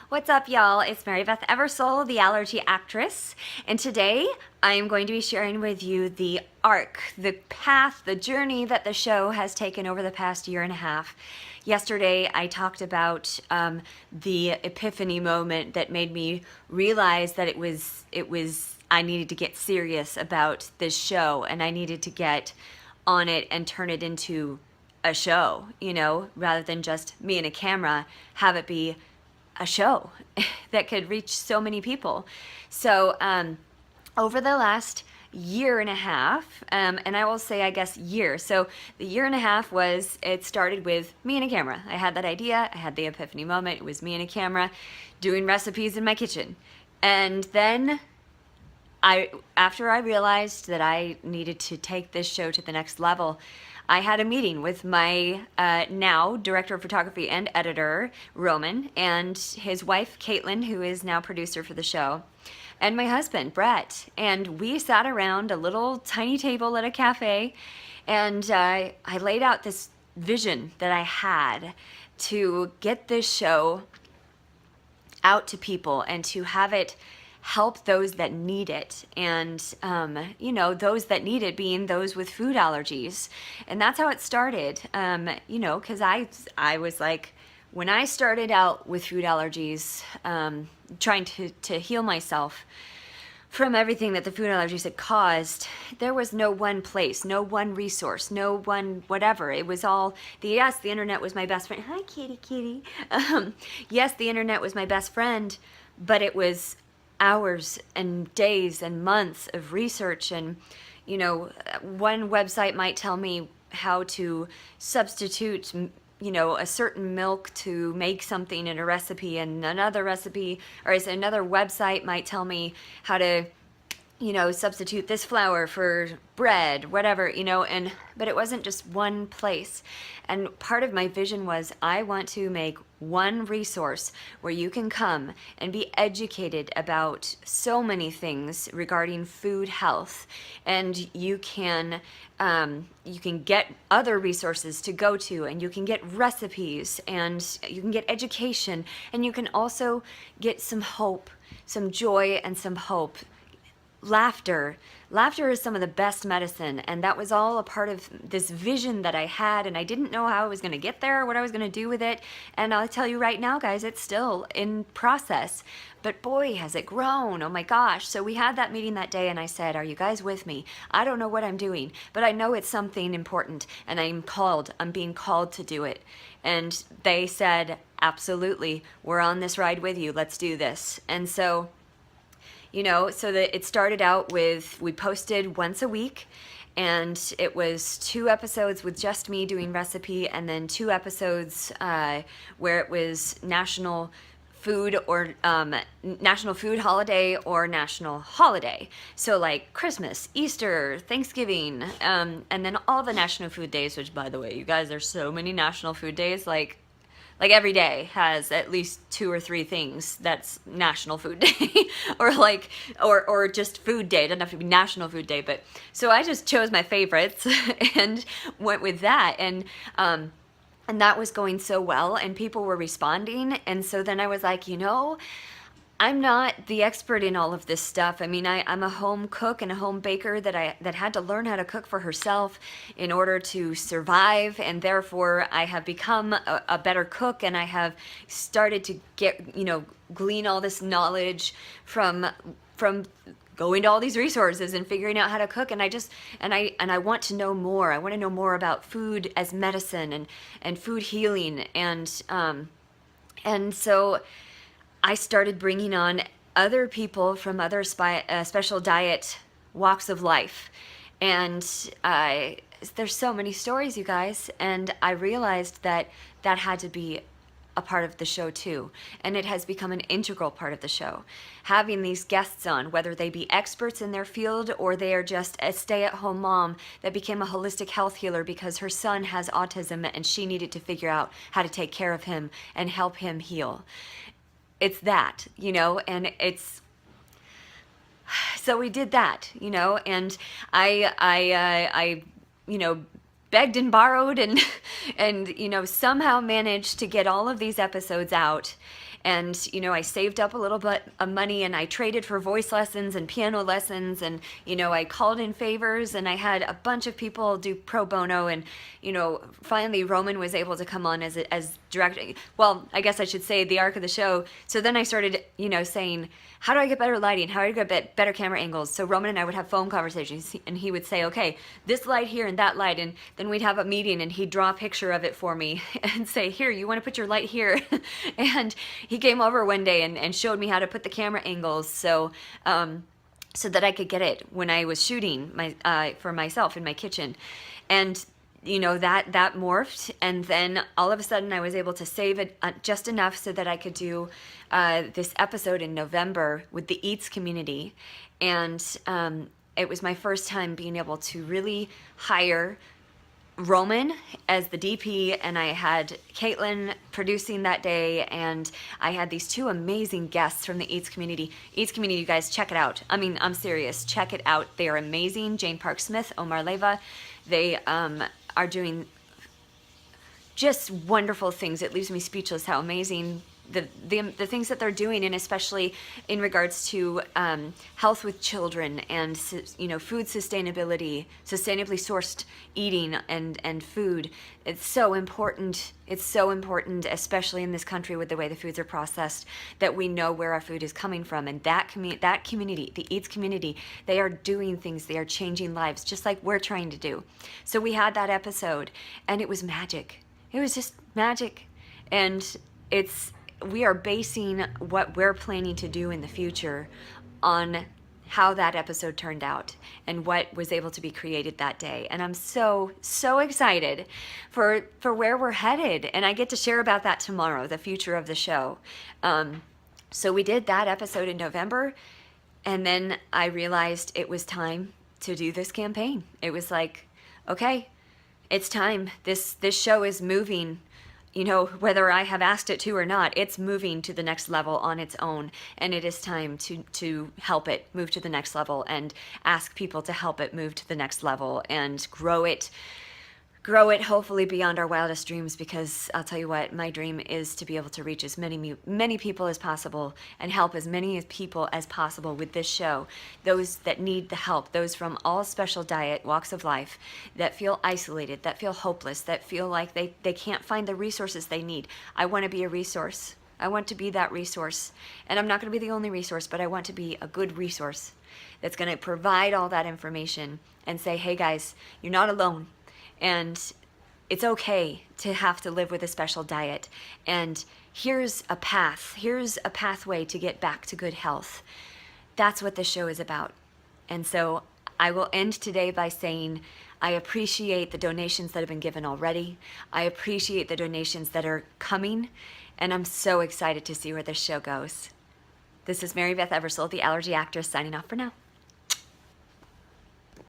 What's up, y'all? It's Mary Beth Eversole, the Allergy Actress, and today I am going to be sharing with you the arc, the path, the journey that the show has taken over the past year and a half. Yesterday, I talked about the epiphany moment that made me realize that I needed to get serious about this show, and I needed to get on it and turn it into a show, rather than just me and a camera, have it be a show that could reach so many people. So over the last year and a half, and I will say, I guess, year. So the year and a half it started with me and a camera. I had that idea, I had the epiphany moment. It was me and a camera doing recipes in my kitchen. And then after I realized that I needed to take this show to the next level, I had a meeting with my now director of photography and editor, Roman, and his wife, Caitlin, who is now producer for the show, and my husband, Brett. And we sat around a little tiny table at a cafe, and I laid out this vision that I had to get this show out to people and to have it help those that need it, and those that need it being those with food allergies. And that's how it started, because I was like, when I started out with food allergies, trying to heal myself from everything that the food allergies had caused, there was no one place, no one resource, no one whatever. It was all, yes, the internet was my best friend. Hi, kitty, kitty. Yes, the internet was my best friend, but it was hours and days and months of research. And one website might tell me how to substitute a certain milk to make something in a recipe, and another website might tell me how to substitute this flour for bread, whatever, but it wasn't just one place. And part of my vision was, I want to make one resource where you can come and be educated about so many things regarding food health, and you can get other resources to go to, and you can get recipes, and you can get education, and you can also get some hope, some joy, and some hope. Laughter is some of the best medicine, and that was all a part of this vision that I had, and I didn't know how I was going to get there or what I was going to do with it. And I'll tell you right now, guys, it's still in process, but boy, has it grown. Oh my gosh. So we had that meeting that day, and I said, are you guys with me? I don't know what I'm doing, but I know it's something important, and I'm being called to do it. And they said, absolutely, we're on this ride with you, let's do this. And so so that it started out with, we posted once a week, and it was 2 episodes with just me doing recipe, and then 2 episodes where it was national food holiday or national holiday. So like Christmas, Easter, Thanksgiving, and then all the national food days, which, by the way, you guys, there's so many national food days. Like every day has at least 2 or 3 things that's National Food Day, or just Food Day. It doesn't have to be National Food Day, but so I just chose my favorites and went with that, and that was going so well, and people were responding. And so then I was like, I'm not the expert in all of this stuff. I mean, I'm a home cook and a home baker that had to learn how to cook for herself in order to survive, and therefore I have become a better cook, and I have started to glean all this knowledge from going to all these resources and figuring out how to cook. And I want to know more. I want to know more about food as medicine and food healing, and so I started bringing on other people from other special diet walks of life. And there's so many stories, you guys. And I realized that had to be a part of the show too. And it has become an integral part of the show. Having these guests on, whether they be experts in their field or they are just a stay-at-home mom that became a holistic health healer because her son has autism and she needed to figure out how to take care of him and help him heal. It's that, and it's, so we did that, and I begged and borrowed and and you know, somehow managed to get all of these episodes out. And you know, I saved up a little bit of money, and I traded for voice lessons and piano lessons, and you know, I called in favors, and I had a bunch of people do pro bono. And you know, finally Roman was able to come on as director. Well, I guess I should say the arc of the show. So then I started, you know, saying, how do I get better lighting? How do I get better camera angles? So Roman and I would have phone conversations, and he would say, okay, this light here and that light, and then we'd have a meeting, and he'd draw a picture of it for me and say, here, you want to put your light here? And he came over one day and showed me how to put the camera angles, so so that I could get it when I was shooting for myself in my kitchen. And you know, that morphed, and then all of a sudden I was able to save it just enough so that I could do this episode in November with the Eats community. And it was my first time being able to really hire Roman as the DP, and I had Caitlin producing that day, and I had these two amazing guests from the Eats community. Eats community, you guys, check it out. I mean, I'm serious. Check it out. They are amazing. Jane Park Smith, Omar Leva. They are doing just wonderful things. It leaves me speechless how amazing the things that they're doing, and especially in regards to health with children, and you know, food sustainability, sustainably sourced eating and food. It's so important. It's so important, especially in this country with the way the foods are processed, that we know where our food is coming from. And that community, the Eats community, they are doing things. They are changing lives, just like we're trying to do. So we had that episode, and it was magic. It was just magic. And we are basing what we're planning to do in the future on how that episode turned out and what was able to be created that day. And I'm so excited for where we're headed. And I get to share about that tomorrow, the future of the show. So we did that episode in November, and then I realized it was time to do this campaign. It was like, okay, it's time. This show is moving. You know, whether I have asked it to or not, it's moving to the next level on its own, and it is time to help it move to the next level, and ask people to help it move to the next level, and grow it hopefully beyond our wildest dreams. Because I'll tell you what, my dream is to be able to reach as many people as possible, and help as many people as possible with this show. Those that need the help, those from all special diet walks of life, that feel isolated, that feel hopeless, that feel like they can't find the resources they need. I want to be a resource. I want to be that resource. And I'm not going to be the only resource, but I want to be a good resource that's going to provide all that information and say, hey guys, you're not alone. And it's okay to have to live with a special diet. And here's a pathway to get back to good health. That's what this show is about. And so I will end today by saying I appreciate the donations that have been given already. I appreciate the donations that are coming. And I'm so excited to see where this show goes. This is Mary Beth Eversole, the Allergy Actress, signing off for now.